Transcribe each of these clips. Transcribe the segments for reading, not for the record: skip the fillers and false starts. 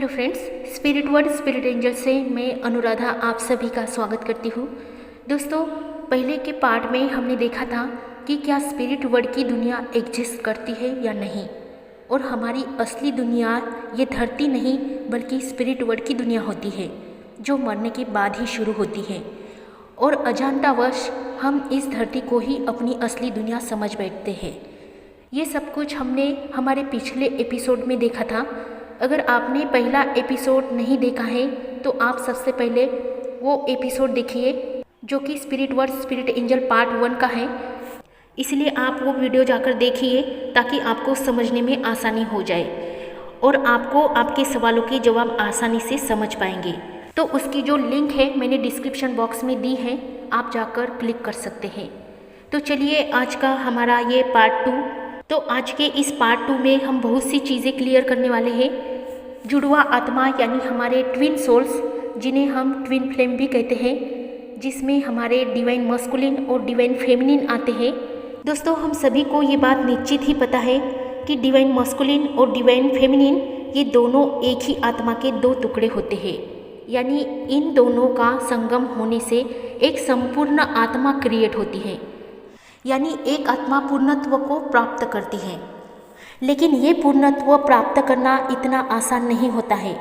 Hello friends, spirit word spirit angel से मैं अनुराधा आप सभी का स्वागत करती हूँ। दोस्तों, पहले के पार्ट में हमने देखा था कि क्या स्पिरिट वर्ड की दुनिया एग्जिस्ट करती है या नहीं, और हमारी असली दुनिया ये धरती नहीं बल्कि स्पिरिट वर्ड की दुनिया होती है जो मरने के बाद ही शुरू होती है, और अजानतावश हम इस धरती को ही अपनी असली दुनिया समझ बैठते हैं। ये सब कुछ हमने हमारे पिछले एपिसोड में देखा था। अगर आपने पहला एपिसोड नहीं देखा है तो आप सबसे पहले वो एपिसोड देखिए जो कि spirit word spirit angel part 1 का है। इसलिए आप वो वीडियो जाकर देखिए ताकि आपको समझने में आसानी हो जाए और आपको आपके सवालों के जवाब आसानी से समझ पाएंगे। तो उसकी जो लिंक है मैंने डिस्क्रिप्शन बॉक्स में दी है, आप जाकर क्लिक कर सकते हैं। तो चलिए आज का हमारा ये पार्ट 2। तो आज के इस पार्ट 2 में हम बहुत सी चीज़ें क्लियर करने वाले हैं। जुड़वा आत्मा यानी हमारे ट्विन सोल्स, जिन्हें हम ट्विन फ्लेम भी कहते हैं, जिसमें हमारे डिवाइन मस्कुलिन और डिवाइन फेमिनिन आते हैं। दोस्तों, हम सभी को ये बात निश्चित ही पता है कि डिवाइन मस्कुलिन और डिवाइन फेमिनिन ये दोनों एक ही आत्मा के 2 टुकड़े होते हैं, यानी इन दोनों का संगम होने से एक संपूर्ण आत्मा क्रिएट होती है, यानी एक आत्मा पूर्णत्व को प्राप्त करती है। लेकिन ये पूर्णत्व प्राप्त करना इतना आसान नहीं होता है।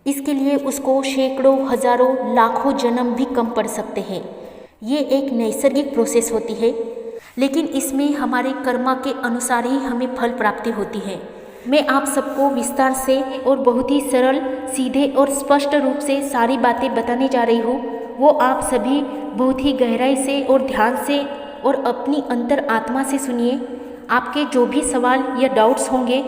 इसके लिए उसको सैकड़ों, हजारों, लाखों जन्म भी कम पड़ सकते हैं। ये एक नैसर्गिक प्रोसेस होती है, लेकिन इसमें हमारे कर्मा के अनुसार ही हमें फल प्राप्ति होती है। मैं आप सबको विस्तार से और बहुत ही सरल, सीधे और स्पष्ट रूप से सारी बातें बताने जा रही हूँ। वो आप सभी बहुत ही गहराई से और ध्यान से और अपनी अंतर आत्मा से सुनिए। आपके जो भी सवाल या डाउट्स होंगे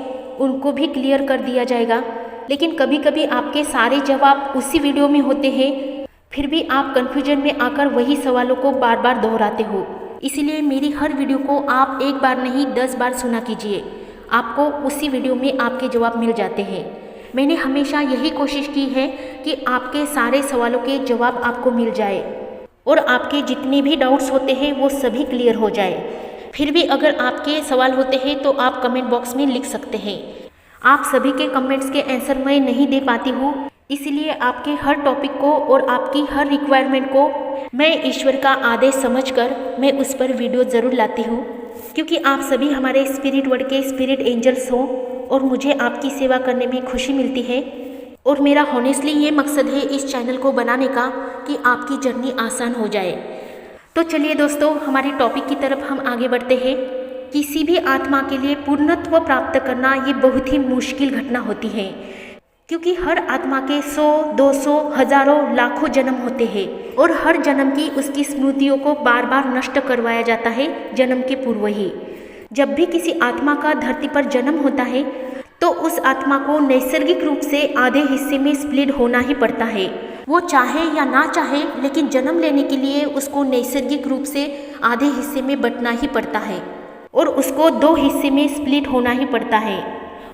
उनको भी क्लियर कर दिया जाएगा। लेकिन कभी कभी आपके सारे जवाब उसी वीडियो में होते हैं, फिर भी आप कन्फ्यूजन में आकर वही सवालों को बार बार दोहराते हो। इसीलिए मेरी हर वीडियो को आप एक बार नहीं 10 बार सुना कीजिए, आपको उसी वीडियो में आपके जवाब मिल जाते हैं। मैंने हमेशा यही कोशिश की है कि आपके सारे सवालों के जवाब आपको मिल जाए और आपके जितने भी डाउट्स होते हैं वो सभी क्लियर हो जाए। फिर भी अगर आपके सवाल होते हैं तो आप कमेंट बॉक्स में लिख सकते हैं। आप सभी के कमेंट्स के आंसर मैं नहीं दे पाती हूँ, इसलिए आपके हर टॉपिक को और आपकी हर रिक्वायरमेंट को मैं ईश्वर का आदेश समझकर मैं उस पर वीडियो ज़रूर लाती हूँ, क्योंकि आप सभी हमारे स्पिरिट वर्ड के स्पिरिट एंजल्स हो और मुझे आपकी सेवा करने में खुशी मिलती है। और मेरा हॉनेस्टली ये मकसद है इस चैनल को बनाने का कि आपकी जर्नी आसान हो जाए। तो चलिए दोस्तों, हमारे टॉपिक की तरफ हम आगे बढ़ते हैं। किसी भी आत्मा के लिए पूर्णत्व प्राप्त करना ये बहुत ही मुश्किल घटना होती है, क्योंकि हर आत्मा के 100, 200, हजारों, लाखों जन्म होते हैं और हर जन्म की उसकी स्मृतियों को बार बार नष्ट करवाया जाता है जन्म के पूर्व ही। जब भी किसी आत्मा का धरती पर जन्म होता है तो उस आत्मा को नैसर्गिक रूप से आधे हिस्से में स्प्लिट होना ही पड़ता है। वो चाहे या ना चाहे, लेकिन जन्म लेने के लिए उसको नैसर्गिक रूप से आधे हिस्से में बंटना ही पड़ता है और उसको 2 हिस्से में स्प्लिट होना ही पड़ता है।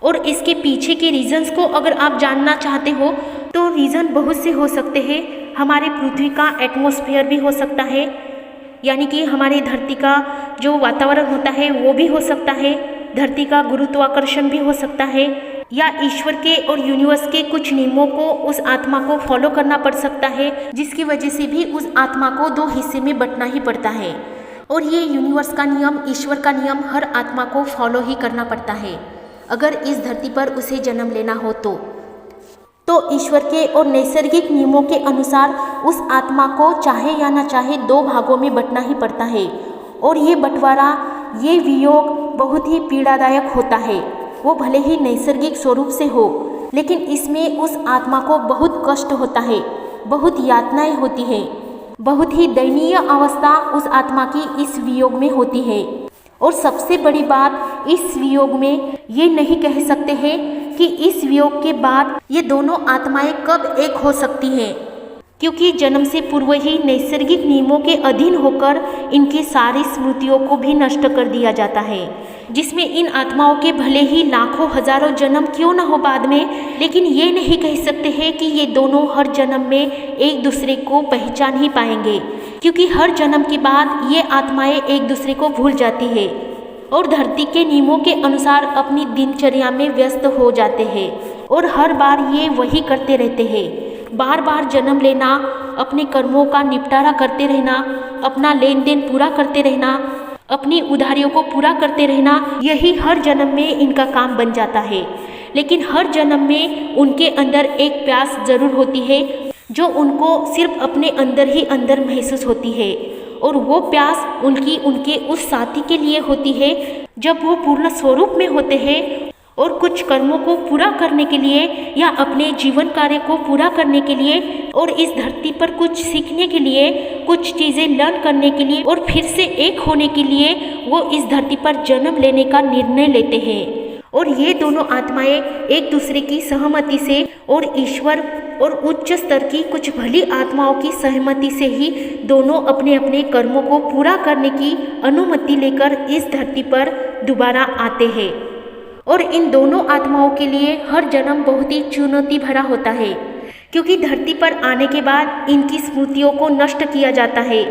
और इसके पीछे के रीजंस को अगर आप जानना चाहते हो तो रीज़न बहुत से हो सकते हैं। हमारे पृथ्वी का एटमॉस्फेयर भी हो सकता है, यानी कि हमारी धरती का जो वातावरण होता है वो भी हो सकता है। धरती का गुरुत्वाकर्षण भी हो सकता है, या ईश्वर के और यूनिवर्स के कुछ नियमों को उस आत्मा को फॉलो करना पड़ सकता है, जिसकी वजह से भी उस आत्मा को 2 हिस्से में बंटना ही पड़ता है। और ये यूनिवर्स का नियम, ईश्वर का नियम हर आत्मा को फॉलो ही करना पड़ता है अगर इस धरती पर उसे जन्म लेना हो तो ईश्वर के और नैसर्गिक नियमों के अनुसार उस आत्मा को चाहे या ना चाहे 2 भागों में बंटना ही पड़ता है। और ये बंटवारा, ये वियोग बहुत ही पीड़ादायक होता है। वो भले ही नैसर्गिक स्वरूप से हो, लेकिन इसमें उस आत्मा को बहुत कष्ट होता है, बहुत यातनाएं होती है, बहुत ही दयनीय अवस्था उस आत्मा की इस वियोग में होती है। और सबसे बड़ी बात, इस वियोग में ये नहीं कह सकते हैं कि इस वियोग के बाद ये दोनों आत्माएं कब एक हो सकती हैं, क्योंकि जन्म से पूर्व ही नैसर्गिक नियमों के अधीन होकर इनकी सारी स्मृतियों को भी नष्ट कर दिया जाता है, जिसमें इन आत्माओं के भले ही लाखों, हजारों जन्म क्यों न हो बाद में, लेकिन ये नहीं कह सकते हैं कि ये दोनों हर जन्म में एक दूसरे को पहचान ही पाएंगे, क्योंकि हर जन्म के बाद ये आत्माएं एक दूसरे को भूल जाती है और धरती के नियमों के अनुसार अपनी दिनचर्या में व्यस्त हो जाते हैं और हर बार ये वही करते रहते हैं। बार बार जन्म लेना, अपने कर्मों का निपटारा करते रहना, अपना लेन देन पूरा करते रहना, अपनी उधारियों को पूरा करते रहना, यही हर जन्म में इनका काम बन जाता है। लेकिन हर जन्म में उनके अंदर एक प्यास जरूर होती है जो उनको सिर्फ अपने अंदर ही अंदर महसूस होती है, और वो प्यास उनके उस साथी के लिए होती है जब वो पूर्ण स्वरूप में होते हैं और कुछ कर्मों को पूरा करने के लिए या अपने जीवन कार्य को पूरा करने के लिए और इस धरती पर कुछ सीखने के लिए, कुछ चीज़ें लर्न करने के लिए और फिर से एक होने के लिए वो इस धरती पर जन्म लेने का निर्णय लेते हैं। और ये दोनों आत्माएं एक दूसरे की सहमति से और ईश्वर और उच्च स्तर की कुछ भली आत्माओं की सहमति से ही दोनों अपने अपने कर्मों को पूरा करने की अनुमति लेकर इस धरती पर दोबारा आते हैं। और इन दोनों आत्माओं के लिए हर जन्म बहुत ही चुनौती भरा होता है, क्योंकि धरती पर आने के बाद इनकी स्मृतियों को नष्ट किया जाता है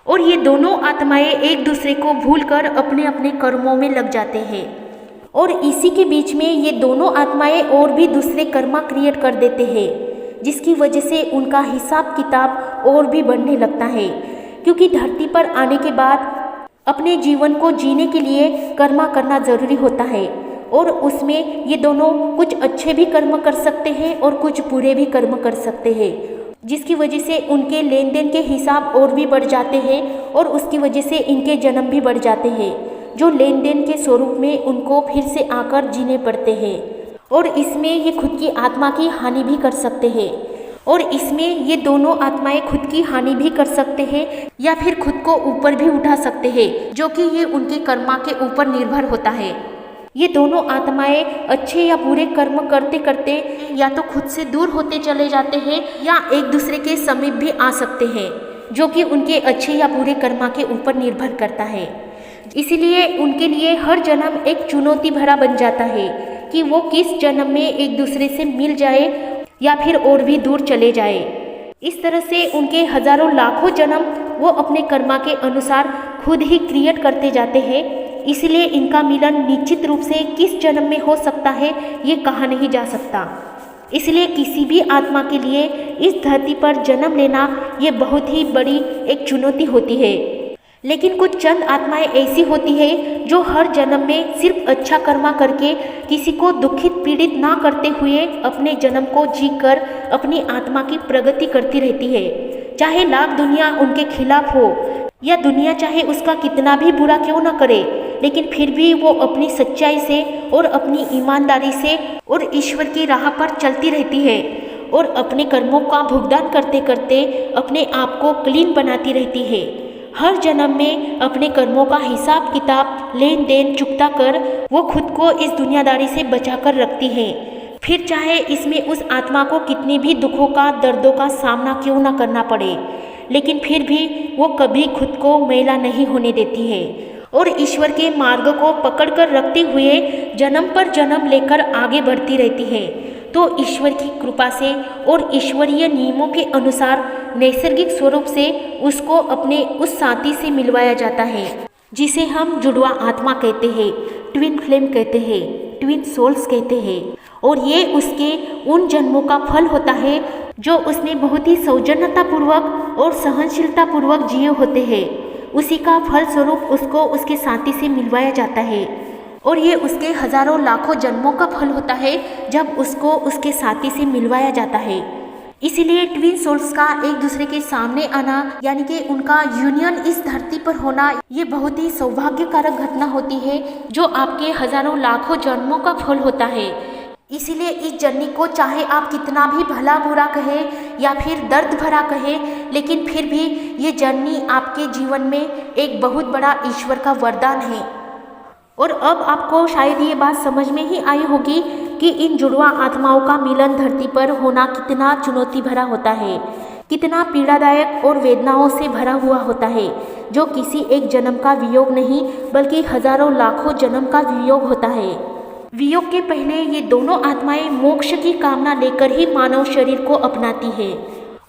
और ये दोनों आत्माएं एक दूसरे को भूलकर अपने अपने कर्मों में लग जाते हैं। और इसी के बीच में ये दोनों आत्माएं और भी दूसरे कर्मा क्रिएट कर देते हैं, जिसकी वजह से उनका हिसाब किताब और भी बढ़ने लगता है, क्योंकि धरती पर आने के बाद अपने जीवन को जीने के लिए कर्मा करना ज़रूरी होता है। और उसमें ये दोनों कुछ अच्छे भी कर्म कर सकते हैं और कुछ बुरे भी कर्म कर सकते हैं, जिसकी वजह से उनके लेन देन के हिसाब और भी बढ़ जाते हैं और उसकी वजह से इनके जन्म भी बढ़ जाते हैं, जो लेन देन के स्वरूप में उनको फिर से आकर जीने पड़ते हैं। और इसमें ये खुद की आत्मा की हानि भी कर सकते हैं, और इसमें ये दोनों आत्माएं खुद की हानि भी कर सकते हैं या फिर खुद को ऊपर भी उठा सकते हैं, जो कि ये उनके कर्मा के ऊपर निर्भर होता है। ये दोनों आत्माएं अच्छे या बुरे कर्म करते करते या तो खुद से दूर होते चले जाते हैं या एक दूसरे के समीप भी आ सकते हैं, जो कि उनके अच्छे या बुरे कर्मा के ऊपर निर्भर करता है। इसीलिए उनके लिए हर जन्म एक चुनौती भरा बन जाता है कि वो किस जन्म में एक दूसरे से मिल जाए या फिर और भी दूर चले जाए। इस तरह से उनके हजारों लाखों जन्म वो अपने कर्मा के अनुसार खुद ही क्रिएट करते जाते हैं। इसलिए इनका मिलन निश्चित रूप से किस जन्म में हो सकता है ये कहा नहीं जा सकता। इसलिए किसी भी आत्मा के लिए इस धरती पर जन्म लेना ये बहुत ही बड़ी एक चुनौती होती है। लेकिन कुछ चंद आत्माएं ऐसी होती है जो हर जन्म में सिर्फ अच्छा कर्मा करके किसी को दुखित पीड़ित ना करते हुए अपने जन्म को जीकर अपनी आत्मा की प्रगति करती रहती है। चाहे लाख दुनिया उनके खिलाफ हो या दुनिया चाहे उसका कितना भी बुरा क्यों ना करे, लेकिन फिर भी वो अपनी सच्चाई से और अपनी ईमानदारी से और ईश्वर की राह पर चलती रहती है और अपने कर्मों का भुगतान करते करते अपने आप को क्लीन बनाती रहती है। हर जन्म में अपने कर्मों का हिसाब किताब लेन देन चुकता कर वो खुद को इस दुनियादारी से बचा कर रखती है, फिर चाहे इसमें उस आत्मा को कितने भी दुखों का दर्दों का सामना क्यों ना करना पड़े, लेकिन फिर भी वो कभी खुद को मैला नहीं होने देती है और ईश्वर के मार्ग को पकड़कर रखते हुए जन्म पर जन्म लेकर आगे बढ़ती रहती है। तो ईश्वर की कृपा से और ईश्वरीय नियमों के अनुसार नैसर्गिक स्वरूप से उसको अपने उस साथी से मिलवाया जाता है, जिसे हम जुड़वा आत्मा कहते हैं, ट्विन फ्लेम कहते हैं, ट्विन सोल्स कहते हैं। और ये उसके उन जन्मों का फल होता है जो उसने बहुत ही सौजन्यता पूर्वक और सहनशीलता पूर्वक जिए होते हैं। उसी का फल स्वरूप उसको उसके साथी से मिलवाया जाता है और ये उसके हजारों लाखों जन्मों का फल होता है जब उसको उसके साथी से मिलवाया जाता है। इसीलिए ट्विन सोल्स का एक दूसरे के सामने आना यानी कि उनका यूनियन इस धरती पर होना ये बहुत ही सौभाग्यकारक घटना होती है जो आपके हजारों लाखों जन्मों का फल होता है। इसीलिए इस जर्नी को चाहे आप कितना भी भला बुरा कहें या फिर दर्द भरा कहें, लेकिन फिर भी ये जर्नी आपके जीवन में एक बहुत बड़ा ईश्वर का वरदान है। और अब आपको शायद ये बात समझ में ही आई होगी कि इन जुड़वा आत्माओं का मिलन धरती पर होना कितना चुनौती भरा होता है, कितना पीड़ादायक और वेदनाओं से भरा हुआ होता है, जो किसी एक जन्म का वियोग नहीं बल्कि हजारों लाखों जन्म का वियोग होता है। वियोग के पहले ये दोनों आत्माएं मोक्ष की कामना लेकर ही मानव शरीर को अपनाती है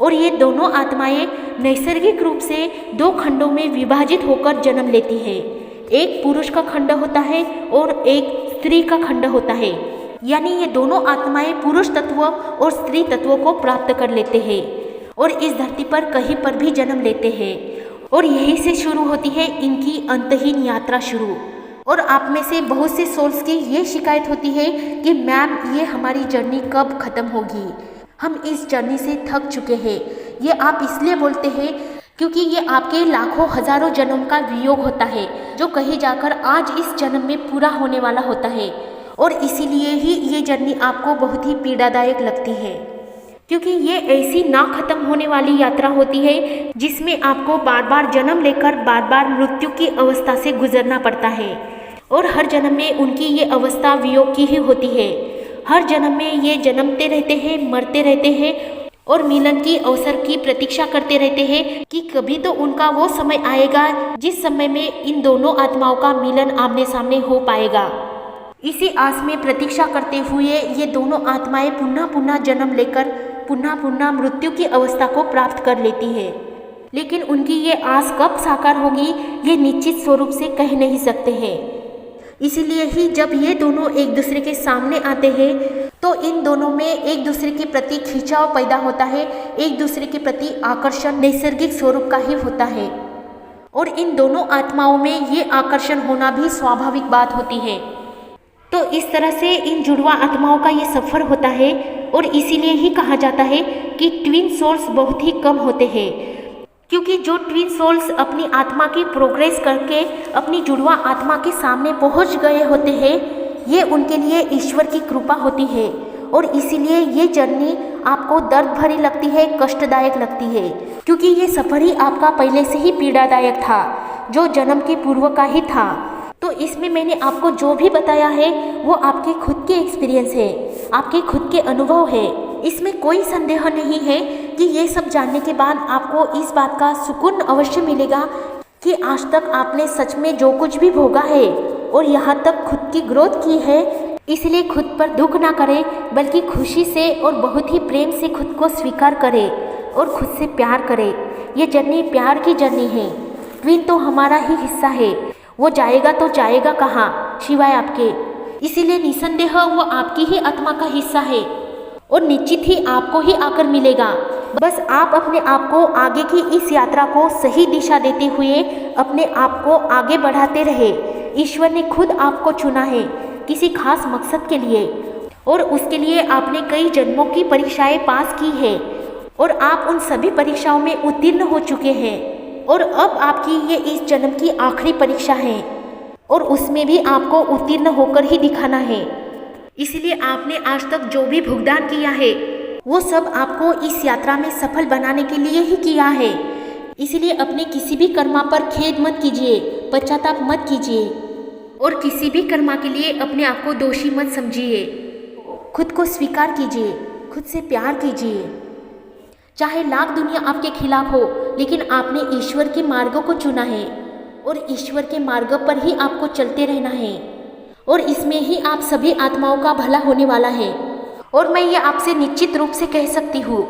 और ये दोनों आत्माएं नैसर्गिक रूप से दो खंडों में विभाजित होकर जन्म लेती है। एक पुरुष का खंड होता है और एक स्त्री का खंड होता है। यानी ये दोनों आत्माएं पुरुष तत्व और स्त्री तत्व को प्राप्त कर लेते हैं और इस धरती पर कहीं पर भी जन्म लेते हैं और यहीं से शुरू होती है इनकी अंतहीन यात्रा शुरू। और आप में से बहुत से सोल्स की ये शिकायत होती है कि मैम ये हमारी जर्नी कब ख़त्म होगी, हम इस जर्नी से थक चुके हैं। ये आप इसलिए बोलते हैं क्योंकि ये आपके लाखों हजारों जन्म का वियोग होता है जो कहीं जाकर आज इस जन्म में पूरा होने वाला होता है और इसीलिए ही ये जर्नी आपको बहुत ही पीड़ादायक लगती है, क्योंकि ये ऐसी ना खत्म होने वाली यात्रा होती है जिसमें आपको बार बार जन्म लेकर बार बार मृत्यु की अवस्था से गुजरना पड़ता है और हर जन्म में उनकी ये अवस्था वियोग की ही होती है। हर जन्म में ये जन्मते रहते हैं, मरते रहते हैं और मिलन की अवसर की प्रतीक्षा करते रहते हैं कि कभी तो उनका वो समय आएगा जिस समय में इन दोनों आत्माओं का मिलन आमने सामने हो पाएगा। इसी आस में प्रतीक्षा करते हुए ये दोनों आत्माएं पुनः पुनः जन्म लेकर पुनः पुनः मृत्यु की अवस्था को प्राप्त कर लेती है, लेकिन उनकी ये आस कब साकार होगी ये निश्चित स्वरूप से कह नहीं सकते हैं। इसीलिए ही जब ये दोनों एक दूसरे के सामने आते हैं तो इन दोनों में एक दूसरे के प्रति खिंचाव पैदा होता है, एक दूसरे के प्रति आकर्षण नैसर्गिक स्वरूप का ही होता है और इन दोनों आत्माओं में ये आकर्षण होना भी स्वाभाविक बात होती है। तो इस तरह से इन जुड़वा आत्माओं का ये सफ़र होता है और इसीलिए ही कहा जाता है कि ट्विन सोल्स बहुत ही कम होते हैं, क्योंकि जो ट्विन सोल्स अपनी आत्मा की प्रोग्रेस करके अपनी जुड़वा आत्मा के सामने पहुंच गए होते हैं ये उनके लिए ईश्वर की कृपा होती है और इसीलिए ये जर्नी आपको दर्द भरी लगती है, कष्टदायक लगती है, क्योंकि ये सफ़र ही आपका पहले से ही पीड़ादायक था जो जन्म के पूर्व का ही था। तो इसमें मैंने आपको जो भी बताया है वो आपके खुद के एक्सपीरियंस है, आपके खुद के अनुभव है। इसमें कोई संदेह नहीं है कि ये सब जानने के बाद आपको इस बात का सुकून अवश्य मिलेगा कि आज तक आपने सच में जो कुछ भी भोगा है और यहाँ तक खुद की ग्रोथ की है, इसलिए खुद पर दुख ना करें बल्कि खुशी से और बहुत ही प्रेम से खुद को स्वीकार करें और खुद से प्यार करें। ये जर्नी प्यार की जर्नी है। ट्विन तो हमारा ही हिस्सा है, वो जाएगा तो जाएगा कहाँ सिवाय आपके, इसीलिए निसंदेह वो आपकी ही आत्मा का हिस्सा है और निश्चित ही आपको ही आकर मिलेगा। बस आप अपने आप को आगे की इस यात्रा को सही दिशा देते हुए अपने आप को आगे बढ़ाते रहे। ईश्वर ने खुद आपको चुना है किसी खास मकसद के लिए और उसके लिए आपने कई जन्मों की परीक्षाएं पास की है और आप उन सभी परीक्षाओं में उत्तीर्ण हो चुके हैं और अब आपकी ये इस जन्म की आखिरी परीक्षा है और उसमें भी आपको उत्तीर्ण होकर ही दिखाना है। इसलिए आपने आज तक जो भी भुगतान किया है वो सब आपको इस यात्रा में सफल बनाने के लिए ही किया है। इसलिए अपने किसी भी कर्मा पर खेद मत कीजिए, पश्चाताप मत कीजिए और किसी भी कर्मा के लिए अपने आप को दोषी मत समझिए। खुद को स्वीकार कीजिए, खुद से प्यार कीजिए। चाहे लाख दुनिया आपके खिलाफ हो लेकिन आपने ईश्वर के मार्गों को चुना है और ईश्वर के मार्ग पर ही आपको चलते रहना है और इसमें ही आप सभी आत्माओं का भला होने वाला है। और मैं ये आपसे निश्चित रूप से कह सकती हूँ,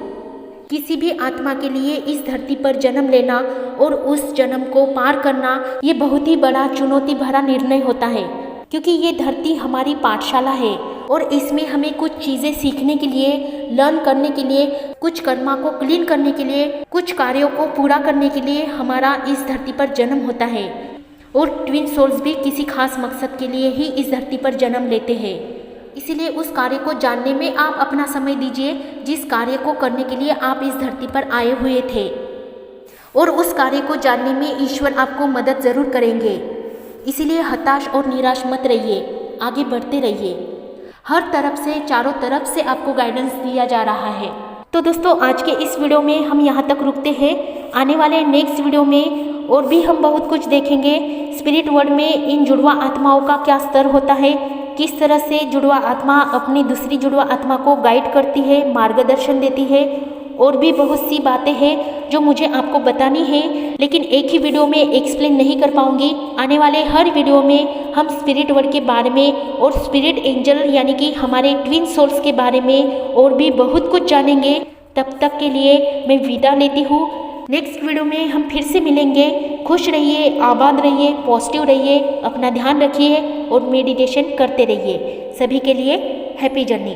किसी भी आत्मा के लिए इस धरती पर जन्म लेना और उस जन्म को पार करना ये बहुत ही बड़ा चुनौती भरा निर्णय होता है, क्योंकि ये धरती हमारी पाठशाला है और इसमें हमें कुछ चीज़ें सीखने के लिए, लर्न करने के लिए, कुछ कर्मा को क्लीन करने के लिए, कुछ कार्यों को पूरा करने के लिए हमारा इस धरती पर जन्म होता है। और ट्विन सोल्स भी किसी खास मकसद के लिए ही इस धरती पर जन्म लेते हैं। इसीलिए उस कार्य को जानने में आप अपना समय दीजिए जिस कार्य को करने के लिए आप इस धरती पर आए हुए थे, और उस कार्य को जानने में ईश्वर आपको मदद ज़रूर करेंगे। इसीलिए हताश और निराश मत रहिए, आगे बढ़ते रहिए। हर तरफ से, चारों तरफ से आपको गाइडेंस दिया जा रहा है। तो दोस्तों, आज के इस वीडियो में हम यहाँ तक रुकते हैं। आने वाले नेक्स्ट वीडियो में और भी हम बहुत कुछ देखेंगे। स्पिरिट वर्ल्ड में इन जुड़वा आत्माओं का क्या स्तर होता है, किस तरह से जुड़वा आत्मा अपनी दूसरी जुड़वा आत्मा को गाइड करती है, मार्गदर्शन देती है, और भी बहुत सी बातें हैं जो मुझे आपको बतानी है, लेकिन एक ही वीडियो में एक्सप्लेन नहीं कर पाऊंगी। आने वाले हर वीडियो में हम स्पिरिट वर्ल्ड के बारे में और स्पिरिट एंजल यानी कि हमारे ट्विन सोल्स के बारे में और भी बहुत कुछ जानेंगे। तब तक के लिए मैं विदा लेती हूँ। नेक्स्ट वीडियो में हम फिर से मिलेंगे। खुश रहिए, आबाद रहिए, पॉजिटिव रहिए, अपना ध्यान रखिए और मेडिटेशन करते रहिए। सभी के लिए हैप्पी जर्नी।